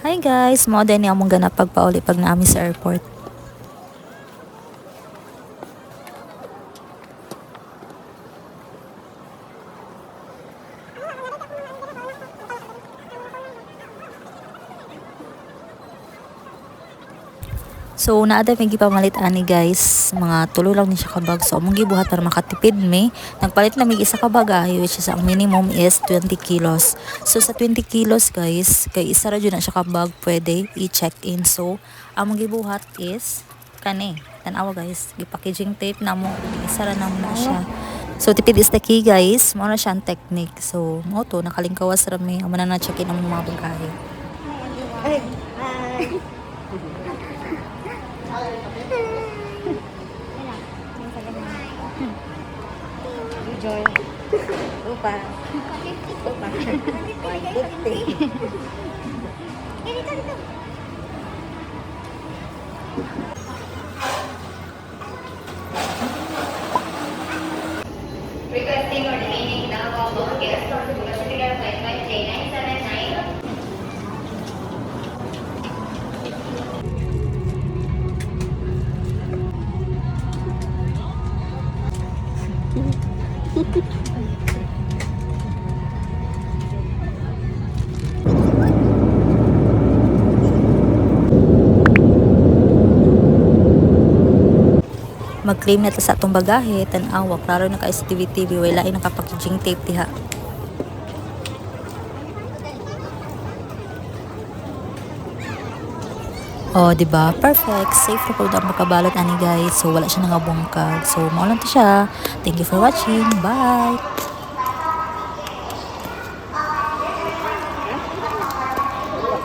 Hi guys, mo din ni among ganap pagpauli pag naami sa airport. So naada may gipamalit ani guys, mga tulo lang ni siya kabag. So among gibuhat para makatipid mi. Nagpalit na mig isa ka bagahe which is ang minimum is 20 kilos. So sa 20 kilos guys, kay isa ra jud na siya kabag pwede i-check in. So among gibuhat is kani. Tan-awa guys, gi-packaging tape na mo, isa ra na mo na siya. So tipid is the key guys, mao na siya ang technique. So mo to nakalingkawas ra mi, amo na check in ang mga bagahe. Ay, hi. Joy. Upa. Upa. 150. Requesting or remaining now all guests on the Pacific Air Flight J979. Mag-claim na ta sa atong bagahe, tan-awa klaro na kay sa TV wala ay naka-packaging tape diha. Oh, di ba? Perfect. Safe ra pud ang makabalot ani guys. So wala siya nangabungkag. So mao lang to siya. Thank you for watching. Bye.